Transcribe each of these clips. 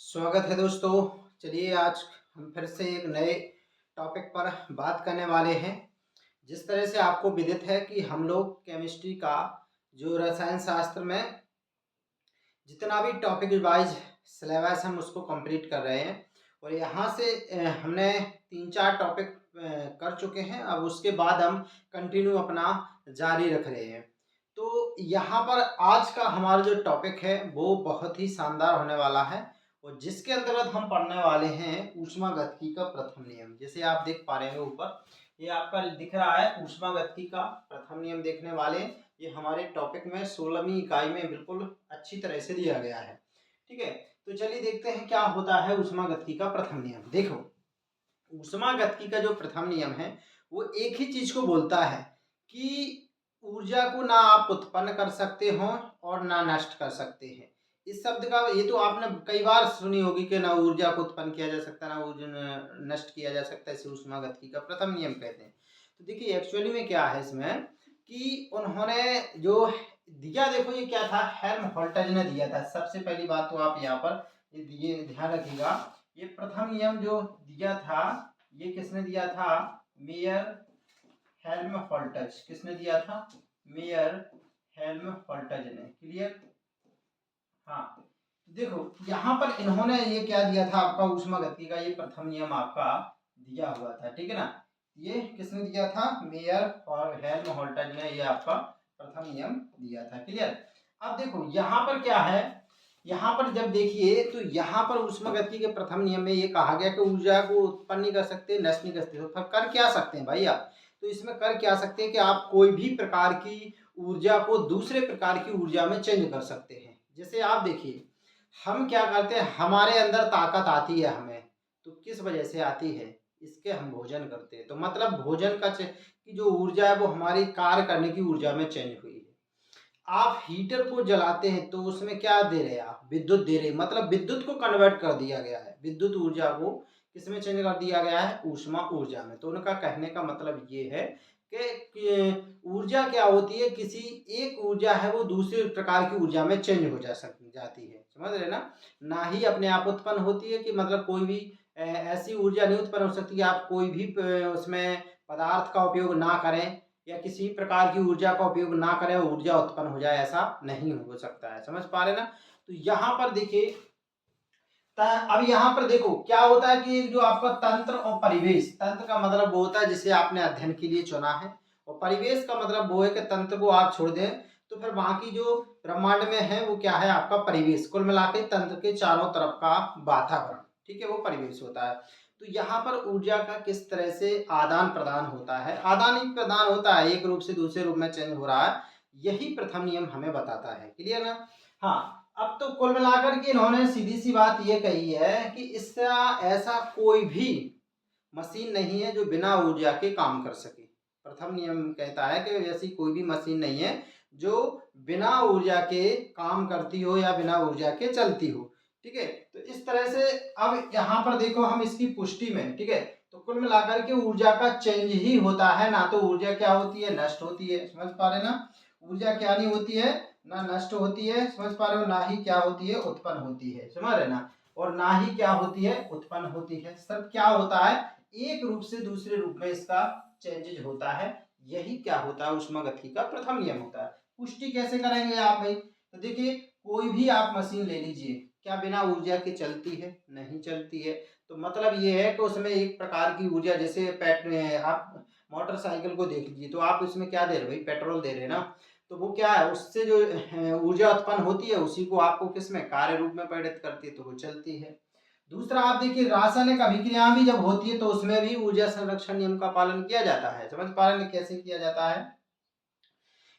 स्वागत है दोस्तों। चलिए आज हम फिर से एक नए टॉपिक पर बात करने वाले हैं। जिस तरह से आपको विदित है कि हम लोग केमिस्ट्री का जो रसायन शास्त्र में जितना भी टॉपिक वाइज सिलेबस हम उसको कंप्लीट कर रहे हैं और यहाँ से हमने 3-4 टॉपिक कर चुके हैं। अब उसके बाद हम कंटिन्यू अपना जारी रख रहे हैं। तो यहाँ पर आज का हमारा जो टॉपिक है वो बहुत ही शानदार होने वाला है और जिसके अंतर्गत हम पढ़ने वाले हैं ऊष्मागतिकी का प्रथम नियम। जैसे आप देख पा रहे हैं ऊपर ये आपका दिख रहा है ऊष्मागतिकी का प्रथम नियम देखने वाले। ये हमारे टॉपिक में 16वीं इकाई में बिल्कुल अच्छी तरह से दिया गया है। ठीक है, तो चलिए देखते हैं क्या होता है ऊष्मागतिकी का प्रथम नियम। देखो, ऊष्मागतिकी का जो प्रथम नियम है वो एक ही चीज को बोलता है कि ऊर्जा को ना आप उत्पन्न कर सकते हो और ना नष्ट कर सकते हैं। इस शब्द का ये तो आपने कई बार सुनी होगी कि ना ऊर्जा को उत्पन्न किया जा सकता ना ऊर्जा नष्ट किया जा सकता है, इसे ऊष्मागतिकी का प्रथम नियम कहते हैं। तो देखिए एक्चुअली में क्या है इसमें कि उन्होंने जो दिया, देखो ये क्या था, हेल्महोल्ट्ज़ ने दिया था। सबसे पहली बात तो आप यहाँ पर ये दिए ध्यान रखिएगा, ये प्रथम नियम जो दिया था ये किसने दिया था? Mayor Helmholtz. किसने दिया था? मेयर हेल्महोल्ट्ज़ ने। क्लियर? हाँ, देखो यहाँ पर इन्होंने ये क्या दिया था आपका ऊष्मागतिकी का ये प्रथम नियम आपका दिया हुआ था। ठीक है ना, ये किसने दिया था? मेयर और हेल्महोल्ट्ज़ ने ये आपका प्रथम नियम दिया था। क्लियर? अब देखो यहाँ पर क्या है, यहाँ पर जब देखिए तो यहाँ पर ऊष्मागतिकी के प्रथम नियम में ये कहा गया कि ऊर्जा को उत्पन्न नहीं कर सकते, नष्ट नहीं कर सकते। तो कर क्या सकते हैं भाई आप? तो इसमें कर क्या सकते हैं कि आप कोई भी प्रकार की ऊर्जा को दूसरे प्रकार की ऊर्जा में चेंज कर सकते हैं। जैसे आप देखिए हम क्या करते हैं, हमारे अंदर ताकत आती है हमें, तो किस वजह से आती है? इसके हम भोजन करते हैं। तो मतलब भोजन का की जो ऊर्जा है वो हमारी कार्य करने की ऊर्जा में चेंज हुई है। आप हीटर को जलाते हैं तो उसमें क्या दे रहे हैं आप? विद्युत दे रहे हैं, मतलब विद्युत को कन्वर्ट कर दिया गया है। विद्युत ऊर्जा को किसमें चेंज कर दिया गया है? ऊष्मा ऊर्जा में। तो उनका कहने का मतलब ये है कि ऊर्जा क्या होती है, किसी एक ऊर्जा है वो दूसरे प्रकार की ऊर्जा में चेंज हो जाती है। समझ रहे ना? ना ही अपने आप उत्पन्न होती है कि मतलब कोई भी ऐसी ऊर्जा नहीं उत्पन्न हो सकती कि आप कोई भी उसमें पदार्थ का उपयोग ना करें या किसी प्रकार की ऊर्जा का उपयोग ना करें और ऊर्जा उत्पन्न हो जाए, ऐसा नहीं हो सकता है। समझ पा रहे ना? तो यहाँ पर देखिए अब यहाँ पर देखो क्या होता है कि जो आपका तंत्र और परिवेश, तंत्र का मतलब वो होता है जिसे आपने अध्ययन के लिए चुना है और परिवेश का मतलब वो है कि तंत्र को आप छोड़ दें तो फिर बाकी जो ब्रह्मांड में है वो क्या है? आपका परिवेश। कुल मिला के तंत्र के चारों तरफ का वातावरण, ठीक है, वो परिवेश होता है। तो यहाँ पर ऊर्जा का किस तरह से आदान प्रदान होता है, आदान ही प्रदान होता है, एक रूप से दूसरे रूप में चेंज हो रहा है, यही प्रथम नियम हमें बताता है। क्लियर ना? हाँ, अब तो कुल मिलाकर के इन्होंने सीधी सी बात ये कही है कि इसका ऐसा कोई भी मशीन नहीं है जो बिना ऊर्जा के काम कर सके। प्रथम नियम कहता है कि ऐसी कोई भी मशीन नहीं है जो बिना ऊर्जा के काम करती हो या बिना ऊर्जा के चलती हो। ठीक है, तो इस तरह से अब यहाँ पर देखो हम इसकी पुष्टि में, ठीक है, तो कुल मिलाकर के ऊर्जा का चेंज ही होता है, ना तो ऊर्जा क्या होती है? नष्ट होती है। समझ पा रहे ना? ऊर्जा क्या नहीं होती है? ना नष्ट होती है, समझ पा रहे हो, ना ही क्या होती है? उत्पन्न होती है। समझ रहे ना? और ना ही क्या होती है? उत्पन्न होती है। सब क्या होता है? एक रूप से दूसरे रूप में इसका चेंजेज होता है। यही क्या होता है? ऊष्मागतिकी का प्रथम नियम होता है। पुष्टि कैसे करेंगे आप भाई? तो देखिए कोई भी आप मशीन ले लीजिए, क्या बिना ऊर्जा के चलती है? नहीं चलती है। तो मतलब ये है कि उसमें एक प्रकार की ऊर्जा, जैसे आप मोटरसाइकिल को देख लीजिए तो आप इसमें क्या दे रहे हो भाई? पेट्रोल दे रहे हैं ना, तो वो क्या है, उससे जो ऊर्जा उत्पन्न होती है उसी को आपको किसमें कार्य रूप में परिणत करती है, तो वो चलती है। दूसरा आप देखिए रासायनिक अभिक्रिया भी जब होती है तो उसमें भी ऊर्जा संरक्षण नियम का पालन किया जाता है। समझ पा रहे हैं कैसे किया जाता है?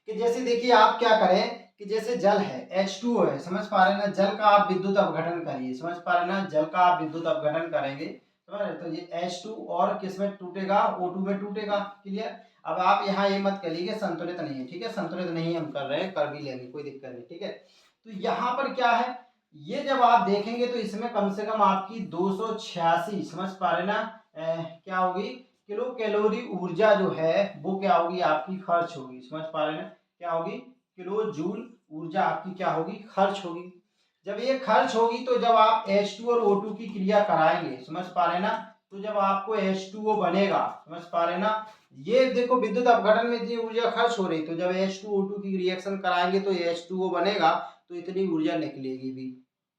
कि जैसे देखिए आप क्या करें कि जैसे जल है H2O है, समझ पा रहे हैं ना, जल का आप विद्युत अपघटन करिए, समझ पा रहे हैं ना, जल का आप विद्युत अपघटन करेंगे, समझ रहे, तो ये H2 और किसमें टूटेगा? O2 में टूटेगा। क्लियर? अब आप यहाँ ये मत करिए कि संतुलित नहीं है, ठीक है, संतुलित नहीं हम कर रहे हैं, कर भी लेंगे, कोई दिक्कत नहीं। ठीक है, तो यहाँ पर क्या है, ये जब आप देखेंगे तो इसमें कम से कम आपकी 286, समझ पा रहे ना, क्या होगी? किलो कैलोरी ऊर्जा जो है वो क्या होगी? आपकी खर्च होगी। समझ पा रहे हैं? क्या होगी? किलो जूल ऊर्जा आपकी क्या होगी? खर्च होगी। जब ये खर्च होगी तो जब आप H2 और O2 की क्रिया कराएंगे, समझ पा रहे ना, तो जब आपको H2O बनेगा, समझ पा रहे ना, ये देखो विद्युत अपघटन में इतनी ऊर्जा खर्च हो रही, तो जब H2O2 की रिएक्शन कराएंगे तो ये H2O बनेगा, तो इतनी ऊर्जा निकलेगी भी।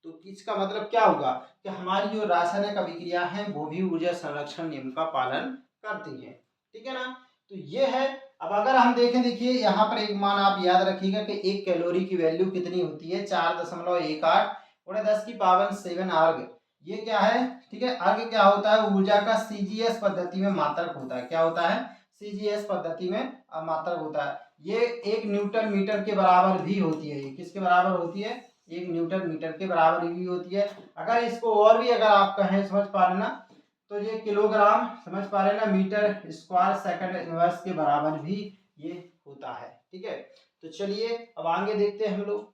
तो इसका मतलब क्या होगा कि हमारी जो रासायनिक अभिक्रिया है वो भी ऊर्जा संरक्षण नियम का पालन करती है, ठीक है ना। तो ये है। अब अगर हम देखें, देखिए यहाँ पर एक मान आप याद रखिएगा कि 1 कैलोरी की वैल्यू कितनी होती है, 4.18 गुणे 10⁻7 अर्घ। ये क्या है, ठीक है, अर्घ क्या होता है, ऊर्जा का सीजीएस पद्धति में मात्रक होता है। क्या होता है, सीजीएस पद्धति में मात्रक होता है। ये 1 न्यूटन मीटर के बराबर भी होती है। ये किसके बराबर होती है, 1 न्यूटन मीटर के बराबर भी होती है। अगर इसको और भी अगर आप कहें, समझ पा रहे ना, तो ये किलोग्राम, समझ पा रहे ना, मीटर स्क्वायर सेकंड इनवर्स के बराबर भी ये होता है, ठीक है। तो चलिए अब आगे देखते हैं हम लोग।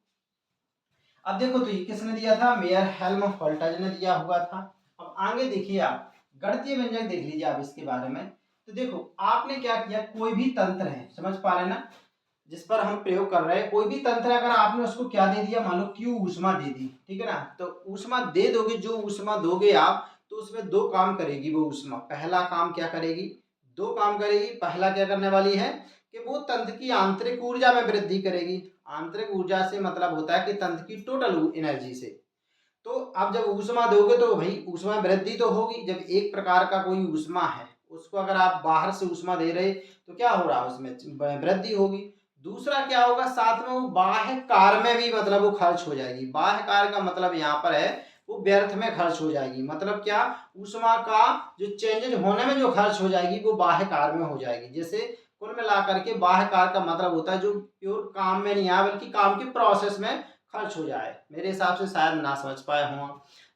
अब देखो, तो ये किसने दिया था, मेयर हेल्महोल्ट्ज ने दिया हुआ था। अब आगे देखिए आप, गणितीय व्यंजक देख लीजिए आप इसके बारे में। तो देखो आपने क्या किया, कोई भी तंत्र है, समझ पा रहे ना, जिस पर हम प्रयोग कर रहे हैं, कोई भी तंत्र अगर आपने उसको क्या दे दिया, मान लो क्यू ऊष्मा दे दी, ठीक है ना, तो ऊष्मा दे दोगे, जो ऊष्मा दोगे आप, तो उसमें दो काम करेगी वो ऊष्मा। पहला काम क्या करेगी, दो काम करेगी। पहला क्या करने वाली है कि वो तंत्र की आंतरिक ऊर्जा में वृद्धि करेगी। आंतरिक ऊर्जा से मतलब होता है कि तंत्र की टोटल एनर्जी से। तो अब जब ऊष्मा दोगे तो भाई ऊष्मा वृद्धि तो होगी। जब एक प्रकार का कोई ऊष्मा है, उसको अगर आप बाहर से ऊष्मा दे रहे, तो क्या हो रहा है, उसमें वृद्धि होगी। दूसरा क्या होगा, साथ में वो बाह्य कार्य में भी मतलब वो खर्च हो जाएगी। बाह्य कार्य का मतलब यहाँ पर है वो व्यर्थ में खर्च हो जाएगी। मतलब क्या, ऊष्मा का जो चेंजेज होने में जो खर्च हो जाएगी वो बाह्य कार्य में हो जाएगी। जैसे कुल मिलाकर के बाह्य कार्य का मतलब होता है जो प्योर काम में नहीं आया, बल्कि काम की प्रोसेस में खर्च हो जाए। मेरे हिसाब से शायद ना समझ पाए हों।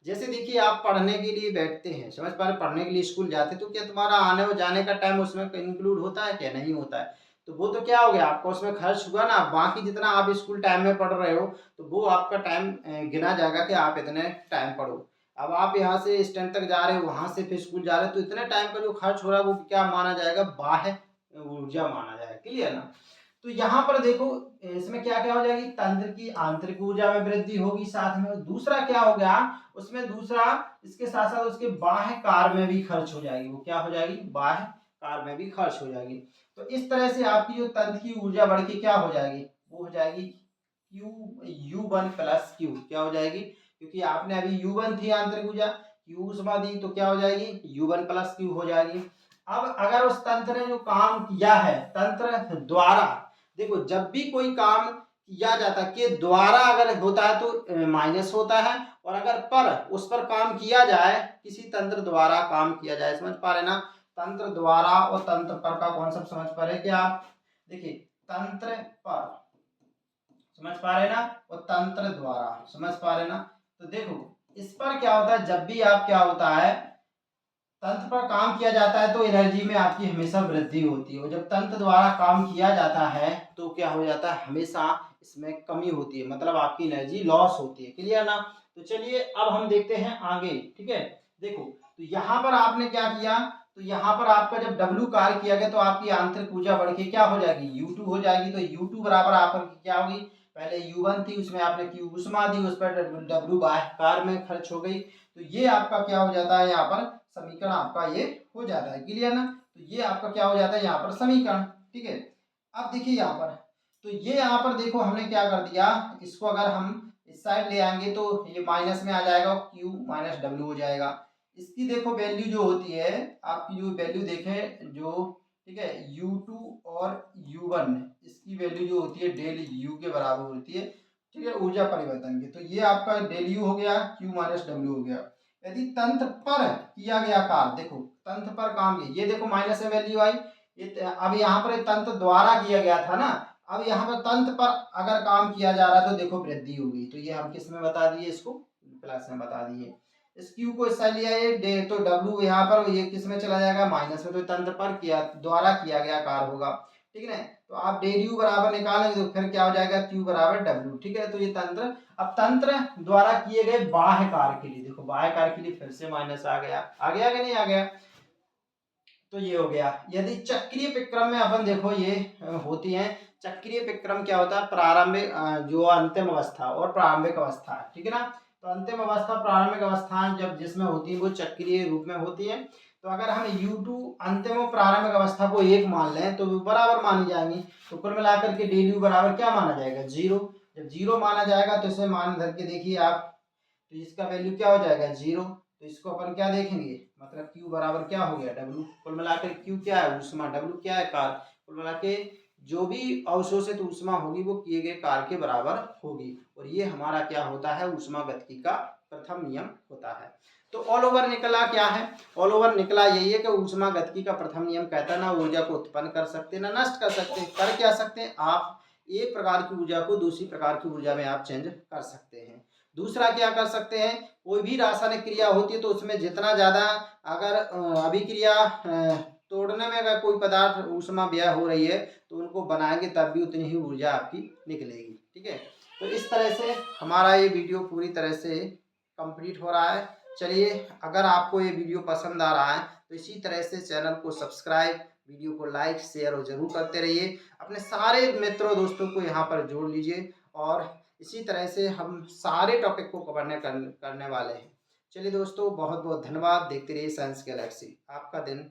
जैसे देखिए आप पढ़ने के लिए बैठते हैं, समझ पा रहे, पढ़ने के लिए स्कूल जाते, तो क्या तुम्हारा आने और जाने का टाइम उसमें इंक्लूड होता है, क्या नहीं होता है। तो वो तो क्या हो गया, आपका उसमें खर्च हुआ ना। बाकी जितना आप स्कूल टाइम में पढ़ रहे हो, तो वो आपका टाइम गिना जाएगा कि आप इतने टाइम पढ़ो। अब आप यहाँ से स्टैंड तक जा रहे हो, वहां से फिर स्कूल जा रहे हो, तो इतने टाइम का जो खर्च हो रहा है वो क्या माना जाएगा, बाह्य ऊर्जा माना जाएगा। क्लियर ना। तो यहाँ पर देखो, इसमें क्या क्या हो जाएगी, तंत्र की आंतरिक ऊर्जा में वृद्धि होगी। साथ में दूसरा क्या हो गया, उसमें दूसरा इसके साथ साथ उसके बाह्य कार्य में भी खर्च हो जाएगी। वो क्या हो जाएगी, बाह्य कार्य में भी खर्च हो जाएगी। तो इस तरह से आपकी जो तंत्र की ऊर्जा बढ़ के क्या हो जाएगी, वो हो जाएगी U1 प्लस Q। क्या हो जाएगी, क्योंकि आपने अभी U1 थी आंतरिक ऊर्जा, Q ऊष्मा दी, तो क्या हो जाएगी, U1 प्लस Q हो जाएगी। अब अगर उस तंत्र ने जो काम किया है, तंत्र द्वारा, देखो जब भी कोई काम किया जाता है, के द्वारा अगर होता है तो माइनस होता है, और अगर पर उस पर काम किया जाए, किसी तंत्र द्वारा काम किया जाए, समझ पा रहे ना, तंत्र द्वारा और तंत्र पर का कॉन्सेप्ट समझ पा रहे क्या आप। देखिए तंत्र पर, समझ पा रहे ना, और तंत्र द्वारा, समझ पा रहे ना। तो देखो इस पर क्या होता है, जब भी आप क्या होता है, तंत्र पर काम किया जाता है तो एनर्जी में आपकी हमेशा वृद्धि होती है, और जब तंत्र द्वारा काम किया जाता है तो क्या हो जाता है, हमेशा इसमें कमी होती है, मतलब आपकी एनर्जी लॉस होती है। क्लियर ना। तो चलिए अब हम देखते हैं आगे, ठीक है। देखो तो यहाँ पर आपने क्या किया, तो यहाँ पर आपका जब W कार्य किया गया तो आपकी आंतरिक ऊर्जा बढ़ के क्या हो जाएगी, U2 हो जाएगी। तो U2 बराबर आपकी क्या होगी, पहले U1 थी, उसमें आपने Q ऊष्मा दी, उस पर W बाह्य कार्य में खर्च हो गई। तो ये आपका क्या हो जाता है, यहाँ पर समीकरण आपका ये हो जाता है। क्लियर ना। तो ये आपका क्या हो जाता है यहाँ पर समीकरण, ठीक है। अब देखिए यहाँ पर, तो ये यहाँ पर देखो हमने क्या कर दिया, इसको अगर हम इस साइड ले आएंगे तो ये माइनस में आ जाएगा, Q माइनस W हो जाएगा। इसकी देखो वैल्यू जो होती है, आपकी जो वैल्यू देखें जो, ठीक है, U2 और U1, इसकी वैल्यू जो होती है डेल U के बराबर होती है, ठीक है, ऊर्जा परिवर्तन की। तो ये आपका डेल U हो गया, Q माइनस W हो गया। यदि तंत्र पर किया गया कार्य, देखो तंत्र पर काम किया, ये देखो माइनस में वैल्यू आई, ये अब यहाँ पर तंत्र द्वारा किया गया था ना, अब यहाँ पर तंत्र पर अगर काम किया जा रहा है तो देखो वृद्धि होगी। तो ये हम किस में बता दिए, इसको प्लस में बता दिए। इस क्यू को इस साइड लिया ये तो डब्ल्यू यहाँ पर ये किस में चला जाएगा, माइनस में। तो तंत्र पर किया द्वारा किया गया कार्य होगा, ठीक है ना। तो आप डेल यू बराबर निकालेंगे तो फिर क्या हो जाएगा, क्यू बराबर डब्ल्यू, ठीक है। तो ये तंत्र, अब तंत्र द्वारा किए गए बाह्य कार्य के लिए, देखो बाह्य कार्य के लिए फिर से माइनस आ गया, आ गया कि नहीं आ गया। तो ये हो गया। यदि चक्रीय प्रक्रम में अपन देखो ये होती हैं चक्रीय विक्रम क्या होता है, प्रारंभिक जो अंतिम अवस्था और प्रारंभिक अवस्था है, ठीक है ना। तो अंतिम अवस्था प्रारंभिक अवस्था जब जिसमें होती है वो चक्रीय रूप में होती है। तो अगर हम U2 अंतिम और प्रारंभिक अवस्था को 1 मान लें तो वो बराबर मानी जाएंगी। तो कुल मिलाकर के डेल यू बराबर क्या माना जाएगा, 0। जब 0 माना जाएगा तो इसे मान धर के देखिए आप, तो इसका वैल्यू क्या हो जाएगा, 0। तो इसको अपन क्या देखेंगे, मतलब Q बराबर क्या हो गया, W। कुल मिलाकर Q क्या है, ऊष्मा, W क्या है, कार्य। कुल मिला के जो भी अवशोषित ऊष्मा होगी वो किए गए कार्य के बराबर होगी। और ये हमारा क्या होता है, ऊष्मागतिकी का प्रथम नियम होता है। तो ऑल ओवर निकला क्या है, ऑल ओवर निकला यही है कि ऊष्मागतिकी का प्रथम नियम कहता है ना ऊर्जा को उत्पन्न कर सकते हैं ना नष्ट कर सकते हैं। कर क्या सकते हैं आप, एक प्रकार की ऊर्जा को दूसरी प्रकार की ऊर्जा में आप चेंज कर सकते हैं। दूसरा क्या कर सकते हैं, कोई भी रासायनिक क्रिया होती है तो उसमें जितना ज्यादा अगर अभिक्रिया तोड़ने में अगर कोई पदार्थ ऊष्मा व्यय हो रही है तो उनको बनाएंगे तब भी उतनी ही ऊर्जा आपकी निकलेगी, ठीक है। तो इस तरह से हमारा ये वीडियो पूरी तरह से कंप्लीट हो रहा है। चलिए, अगर आपको ये वीडियो पसंद आ रहा है तो इसी तरह से चैनल को सब्सक्राइब, वीडियो को लाइक शेयर और जरूर करते रहिए। अपने सारे मित्रों दोस्तों को यहाँ पर जोड़ लीजिए और इसी तरह से हम सारे टॉपिक को करने वाले हैं। चलिए दोस्तों, बहुत बहुत धन्यवाद। देखते रहिए साइंस गैलेक्सी। आपका दिन